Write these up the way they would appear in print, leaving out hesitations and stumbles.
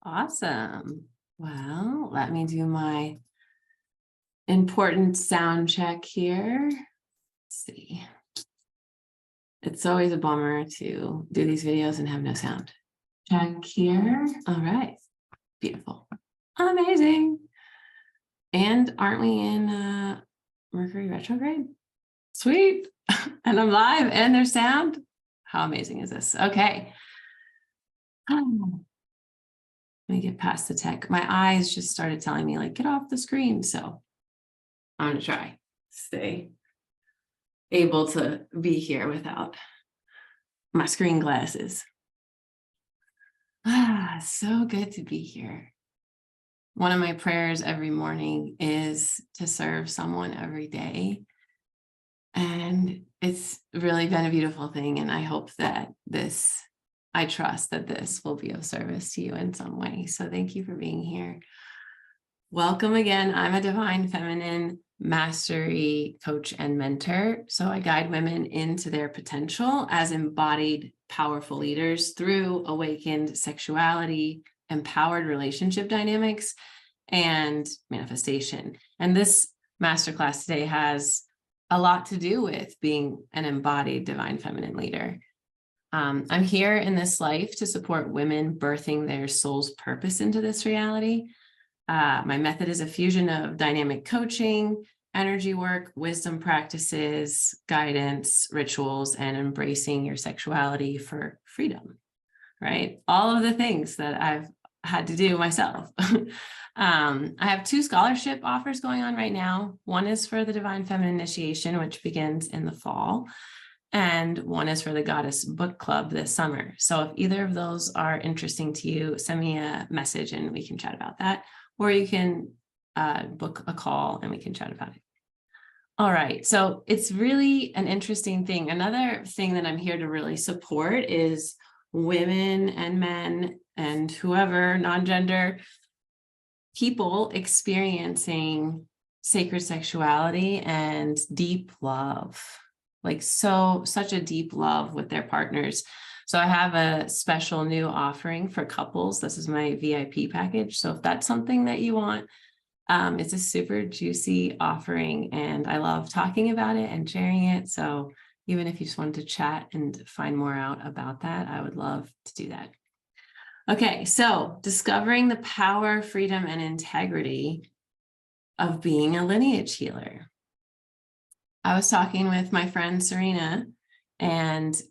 Awesome. Well, let me do my important sound check here. Let's see. It's always a bummer to do these videos and have no sound. Check here. All right. Beautiful. Amazing. And aren't we in Mercury retrograde? Sweet. And I'm live and there's sound. How amazing is this? Okay. Let me get past the tech. My eyes just started telling me, like, get off the screen. So I'm going to try stay able to be here without my screen glasses. So good to be here. One of my prayers every morning is to serve someone every day. And it's really been a beautiful thing. And I hope that I trust that this will be of service to you in some way. So thank you for being here. Welcome again. I'm a divine feminine mastery coach and mentor. So I guide women into their potential as embodied, powerful leaders through awakened sexuality, empowered relationship dynamics, and manifestation. And this masterclass today has a lot to do with being an embodied divine feminine leader. I'm here in this life to support women birthing their soul's purpose into this reality. My method is a fusion of dynamic coaching, energy work, wisdom practices, guidance, rituals, and embracing your sexuality for freedom, right? All of the things that I've had to do myself. I have 2 scholarship offers going on right now. One is for the Divine Feminine Initiation, which begins in the fall, and one is for the Goddess Book Club this summer. So if either of those are interesting to you, send me a message and we can chat about that, or you can book a call and we can chat about it. All right, so it's really an interesting thing. Another thing that I'm here to really support is women and men and whoever, non-gender people experiencing sacred sexuality and deep love, like such a deep love with their partners. So I have a special new offering for couples. This is my VIP package. So if that's something that you want, it's a super juicy offering and I love talking about it and sharing it. So even if you just wanted to chat and find more out about that, I would love to do that. Okay, so discovering the power, freedom, and integrity of being a lineage healer. I was talking with my friend Serena, and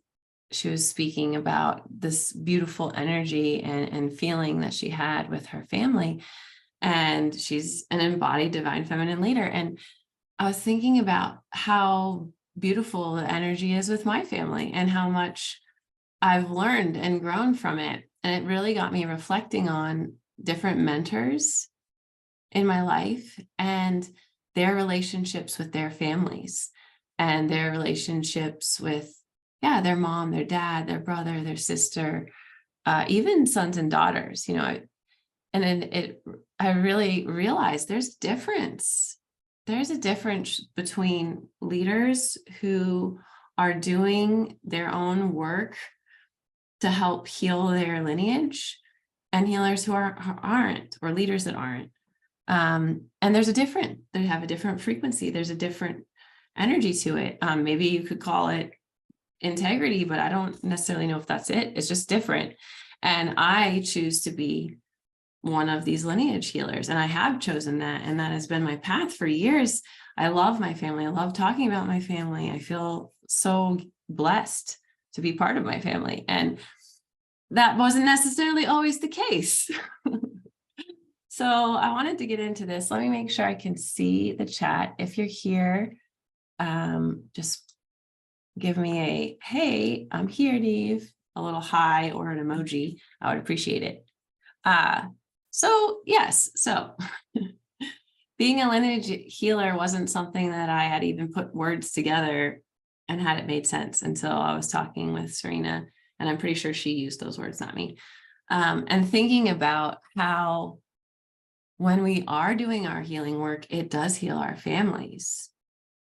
she was speaking about this beautiful energy and feeling that she had with her family. And she's an embodied divine feminine leader. And I was thinking about how beautiful the energy is with my family and how much I've learned and grown from it. And it really got me reflecting on different mentors in my life and their relationships with their families and their relationships with, their mom, their dad, their brother, their sister, even sons and daughters, I really realized there's a difference. There's a difference between leaders who are doing their own work to help heal their lineage and healers who aren't, or leaders that aren't. And they have a different frequency. There's a different energy to it. Maybe you could call it integrity, but I don't necessarily know if that's it. It's just different. And I choose to be one of these lineage healers. And I have chosen that. And that has been my path for years. I love my family. I love talking about my family. I feel so blessed to be part of my family. And that wasn't necessarily always the case. So I wanted to get into this. Let me make sure I can see the chat. If you're here, just give me a, hey, I'm here, Dave, a little hi or an emoji. I would appreciate it. So being a lineage healer wasn't something that I had even put words together and had it made sense until I was talking with Serena, and I'm pretty sure she used those words, not me. And thinking about how when we are doing our healing work, it does heal our families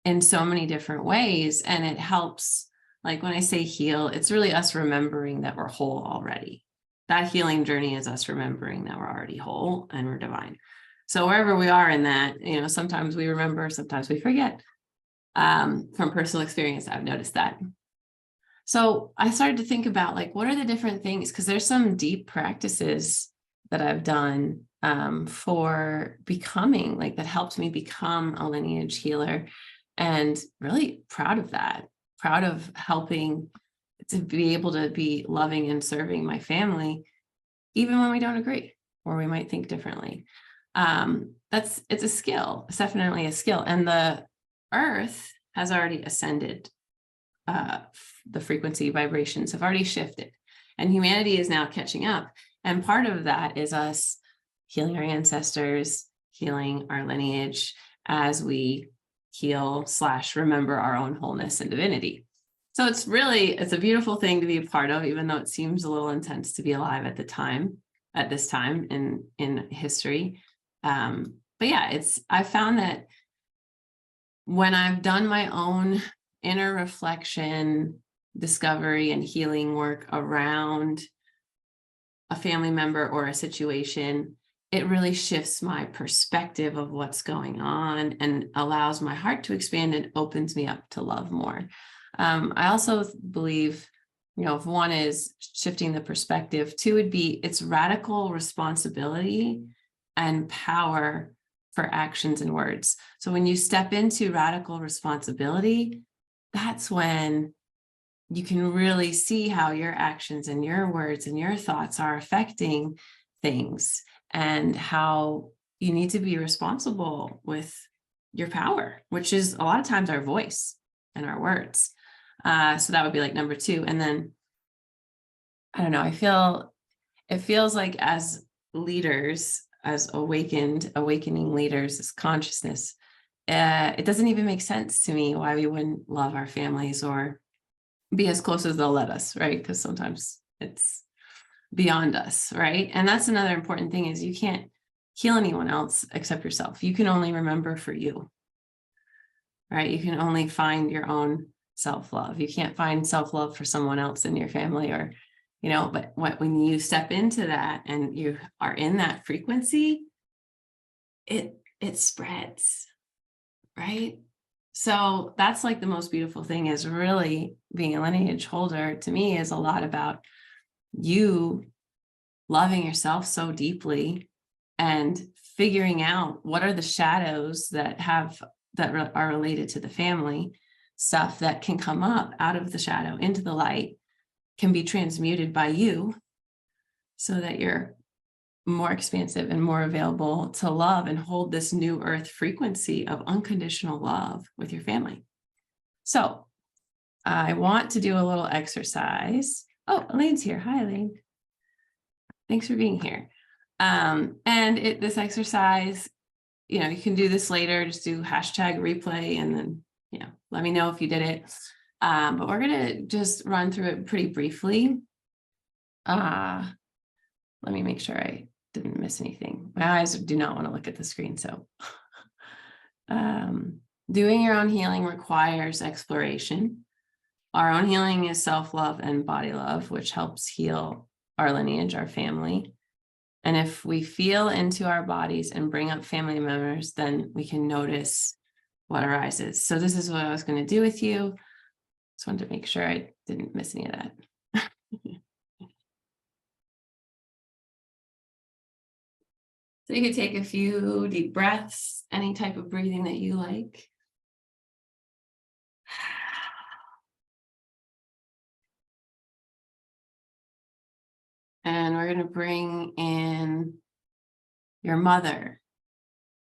in so many different ways. And it helps, like when I say heal, it's really us remembering that we're whole already. that healing journey is us remembering that we're already whole and we're divine. So wherever we are in that, sometimes we remember, sometimes we forget. From personal experience, I've noticed that. So I started to think about, like, what are the different things? Because there's some deep practices that I've done for becoming, like, that helped me become a lineage healer, and really proud of that, proud of helping to be able to be loving and serving my family, even when we don't agree or we might think differently. It's a skill. It's definitely a skill. And the earth has already ascended. The frequency vibrations have already shifted, and humanity is now catching up. And part of that is us healing our ancestors, healing our lineage as we heal / remember our own wholeness and divinity. So it's a beautiful thing to be a part of, even though it seems a little intense to be alive at this time in history. But yeah, I found that when I've done my own inner reflection, discovery, and healing work around a family member or a situation, it really shifts my perspective of what's going on and allows my heart to expand and opens me up to love more. I also believe, if one is shifting the perspective, two would be it's radical responsibility and power for actions and words. So when you step into radical responsibility, that's when you can really see how your actions and your words and your thoughts are affecting things, and how you need to be responsible with your power, which is a lot of times our voice and our words. So that would be like number two. And then, I don't know, it feels like as leaders, as awakening leaders, as consciousness, it doesn't even make sense to me why we wouldn't love our families or be as close as they'll let us, right? Because sometimes it's beyond us, right? And that's another important thing, is you can't heal anyone else except yourself. You can only remember for you, right? You can only find your own self-love. You can't find self-love for someone else in your family, or, but when you step into that and you are in that frequency, it spreads, right? So that's like the most beautiful thing, is really being a lineage holder to me is a lot about you loving yourself so deeply and figuring out what are the shadows that are related to the family stuff that can come up out of the shadow into the light, can be transmuted by you so that you're more expansive and more available to love and hold this new earth frequency of unconditional love with your family. So I want to do a little exercise. Oh, Elaine's here. Hi, Elaine. Thanks for being here. This exercise, you can do this later, just do #replay, and then, let me know if you did it. But we're going to just run through it pretty briefly. Let me make sure I didn't miss anything. My eyes do not want to look at the screen. So doing your own healing requires exploration. Our own healing is self-love and body love, which helps heal our lineage, our family. And if we feel into our bodies and bring up family members, then we can notice what arises. So this is what I was going to do with you. Just wanted to make sure I didn't miss any of that. So you could take a few deep breaths, any type of breathing that you like. And we're going to bring in your mother.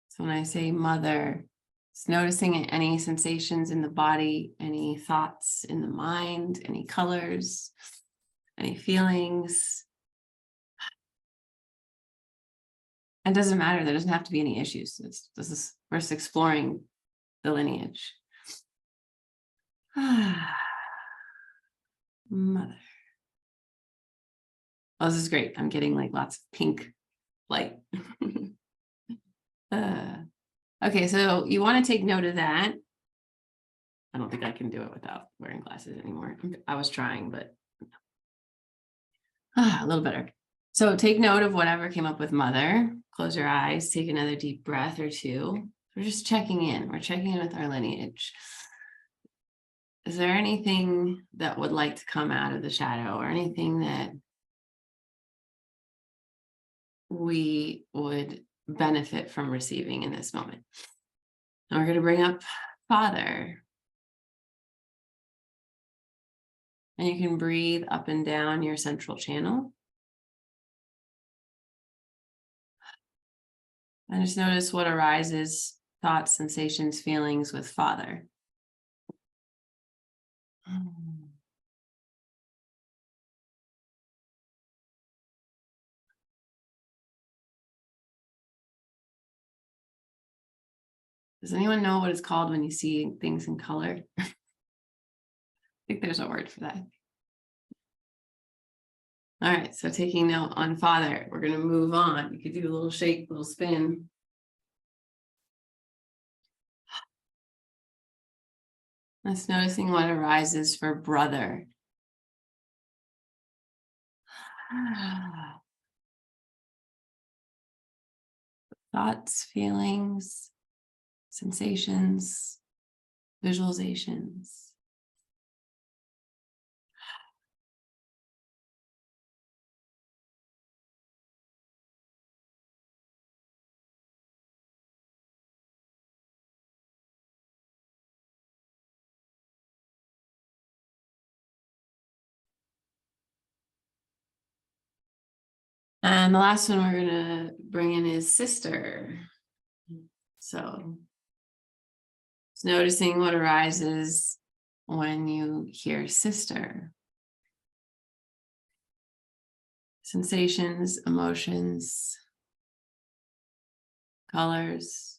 So when I say mother, it's noticing any sensations in the body, any thoughts in the mind, any colors, any feelings. It doesn't matter. There doesn't have to be any issues. We're just exploring the lineage. Mother. Oh, this is great. I'm getting like lots of pink light. Okay, so you want to take note of that. I don't think I can do it without wearing glasses anymore. I was trying, but a little better. So take note of whatever came up with mother. Close your eyes, take another deep breath or two. We're just checking in. We're checking in with our lineage. Is there anything that would like to come out of the shadow, or anything that we would benefit from receiving in this moment? And we're going to bring up Father. And you can breathe up and down your central channel. And just notice what arises, thoughts, sensations, feelings with Father. Does anyone know what it's called when you see things in color? I think there's a word for that. All right, so taking note on Father, we're going to move on. You could do a little shake, little spin. That's noticing what arises for brother. Thoughts, feelings, sensations, visualizations. And the last one we're going to bring in is sister. So it's noticing what arises when you hear sister. Sensations, emotions, colors.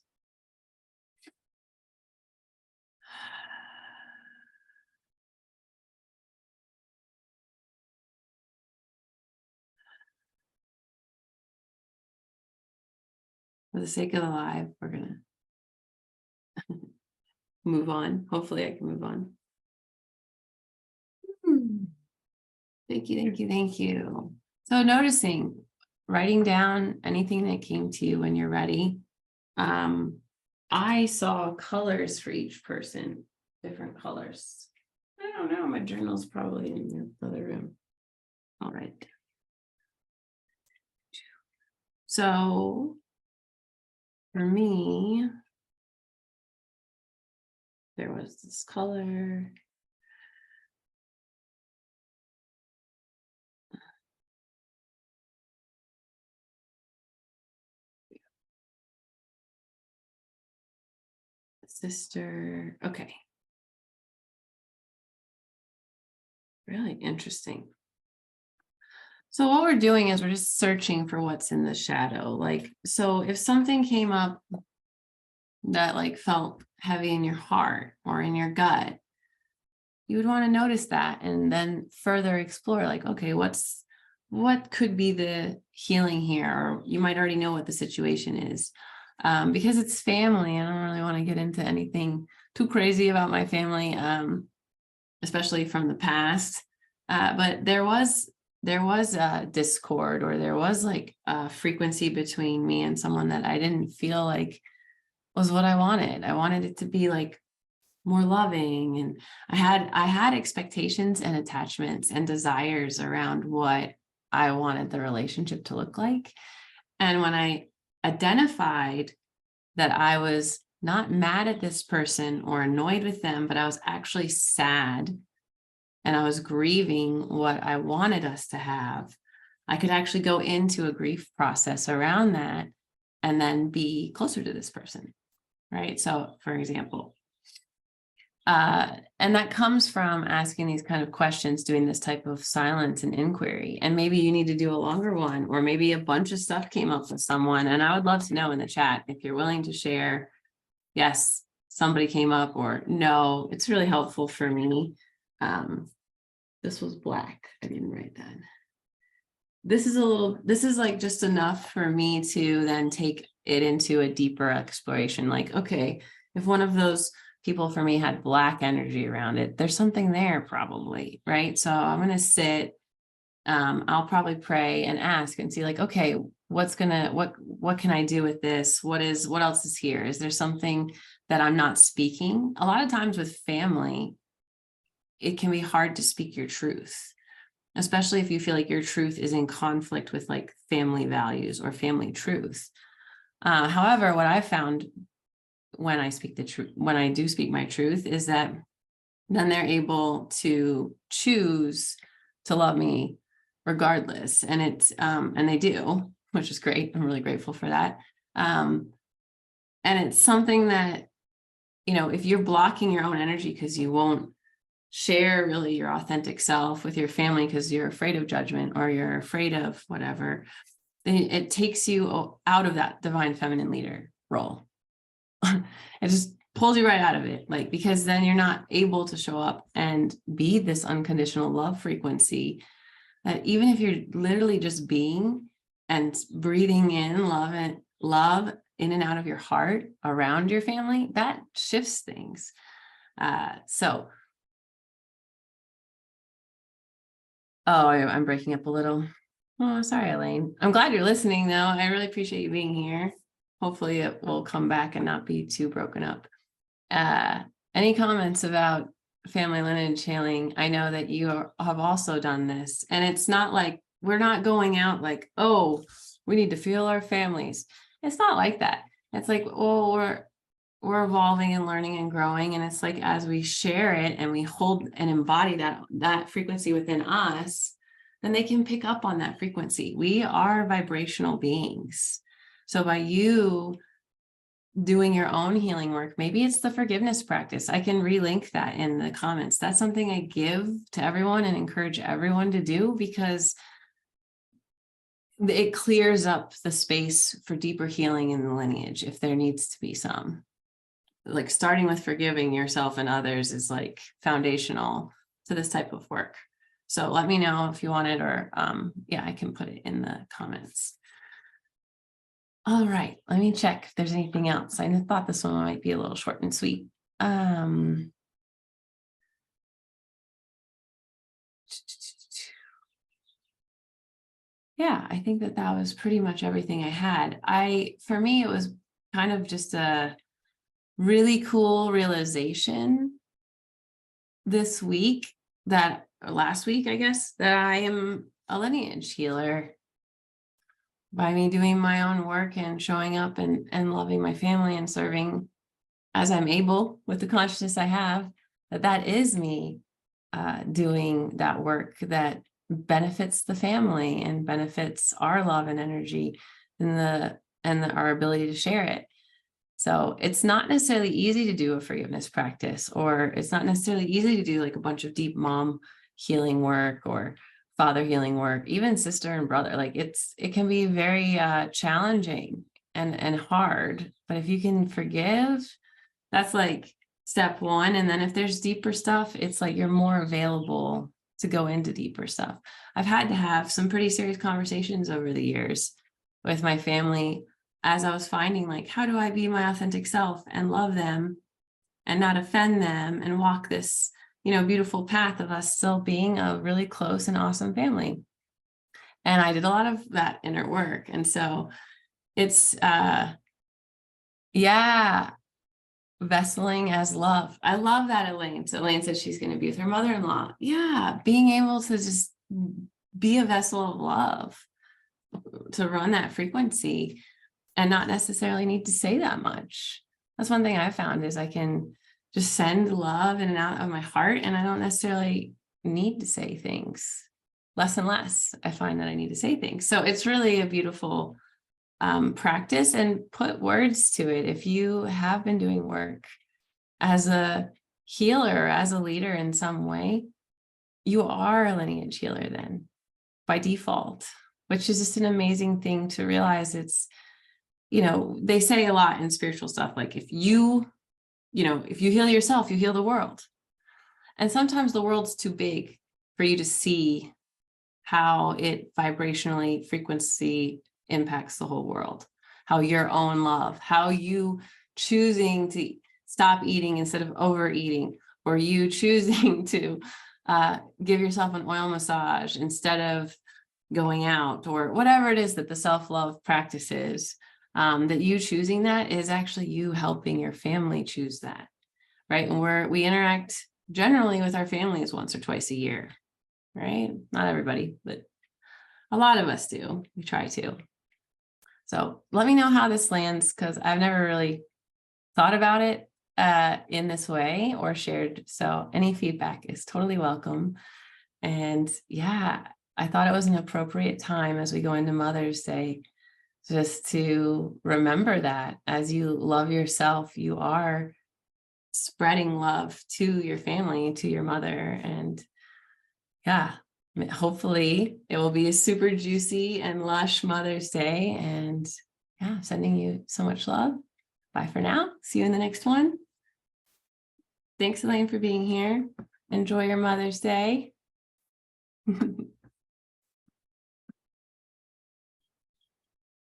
For the sake of the live, we're going to move on. Hopefully I can move on. Thank you, thank you, thank you. So noticing, writing down anything that came to you when you're ready. I saw colors for each person, different colors. I don't know, my journal's probably in the other room. All right. So for me, there was this color. Sister. Okay. Really interesting. So what we're doing is we're just searching for what's in the shadow. Like, so if something came up that like felt heavy in your heart or in your gut, you would want to notice that and then further explore, like, okay, what could be the healing here? Or you might already know what the situation is. Because it's family, I don't really want to get into anything too crazy about my family, especially from the past. But there was a discord, or there was like a frequency between me and someone that I didn't feel like was what I wanted. I wanted it to be like more loving, and I had expectations and attachments and desires around what I wanted the relationship to look like. And when I identified that I was not mad at this person or annoyed with them, but I was actually sad and I was grieving what I wanted us to have, I could actually go into a grief process around that and then be closer to this person, right? So for example, and that comes from asking these kind of questions, doing this type of silence and inquiry. And maybe you need to do a longer one, or maybe a bunch of stuff came up with someone. And I would love to know in the chat if you're willing to share, yes, somebody came up, or no, it's really helpful for me. This was black. I didn't write that. This is like just enough for me to then take it into a deeper exploration. Like, okay, if one of those people for me had black energy around it, there's something there probably, right? So I'm going to sit I'll probably pray and ask and see like, okay, what can I do with this? What else is here? Is there something that I'm not speaking? A lot of times with family, it can be hard to speak your truth, especially if you feel like your truth is in conflict with like family values or family truth. However, what I found when I speak the truth, when I do speak my truth, is that then they're able to choose to love me regardless. And and they do, which is great. I'm really grateful for that. And it's something that, if you're blocking your own energy because you won't share really your authentic self with your family because you're afraid of judgment or you're afraid of whatever, then it takes you out of that divine feminine leader role. It just pulls you right out of it, like, because then you're not able to show up and be this unconditional love frequency that even if you're literally just being and breathing in love in and out of your heart around your family, that shifts things. So I'm breaking up a little. Oh, sorry, Elaine. I'm glad you're listening, though. I really appreciate you being here. Hopefully it will come back and not be too broken up. Any comments about family lineage healing? I know that you have also done this, and it's not like we're not going out like, oh, we need to feel our families. It's not like that. It's like, oh, we're evolving and learning and growing. And it's like, as we share it and we hold and embody that frequency within us, then they can pick up on that frequency. We are vibrational beings. So by you doing your own healing work, maybe it's the forgiveness practice. I can relink that in the comments. That's something I give to everyone and encourage everyone to do, because it clears up the space for deeper healing in the lineage if there needs to be some. Like, starting with forgiving yourself and others is like foundational to this type of work. So let me know if you want it, or I can put it in the comments. All right, let me check if there's anything else. I thought this one might be a little short and sweet. Yeah, I think that was pretty much everything I had. For me, it was kind of just a really cool realization this week, or last week, I guess, that I am a lineage healer by me doing my own work and showing up and loving my family and serving as I'm able with the consciousness I have, that is me doing that work that benefits the family and benefits our love and energy and our ability to share it. So it's not necessarily easy to do a forgiveness practice, or it's not necessarily easy to do like a bunch of deep mom healing work or father healing work, even sister and brother. Like, it can be very challenging and hard, but if you can forgive, that's like step one. And then if there's deeper stuff, it's like you're more available to go into deeper stuff. I've had to have some pretty serious conversations over the years with my family as I was finding, like, how do I be my authentic self and love them and not offend them and walk this, beautiful path of us still being a really close and awesome family. And I did a lot of that inner work. And so it's, vesseling as love. I love that, Elaine. So Elaine said she's going to be with her mother-in-law. Yeah, being able to just be a vessel of love, to run that frequency and not necessarily need to say that much. That's one thing I found, is I can just send love in and out of my heart, and I don't necessarily need to say things. Less and less, I find that I need to say things. So it's really a beautiful practice, and put words to it. If you have been doing work as a healer, as a leader in some way, you are a lineage healer then by default, which is just an amazing thing to realize. It's, they say a lot in spiritual stuff, like, if you heal yourself, you heal the world. And sometimes the world's too big for you to see how it vibrationally frequency impacts the whole world, how your own love, how you choosing to stop eating instead of overeating, or you choosing to give yourself an oil massage instead of going out, or whatever it is that the self-love practice is, that you choosing that is actually you helping your family choose that, right? And we interact generally with our families once or twice a year, right? Not everybody, but a lot of us do. We try to. So let me know how this lands, because I've never really thought about it in this way or shared. So any feedback is totally welcome. And yeah, I thought it was an appropriate time as we go into Mother's Day, just to remember that as you love yourself, you are spreading love to your family, to your mother. And yeah, hopefully it will be a super juicy and lush Mother's Day. And yeah, sending you so much love. Bye for now. See you in the next one. Thanks, Elaine, for being here. Enjoy your Mother's Day.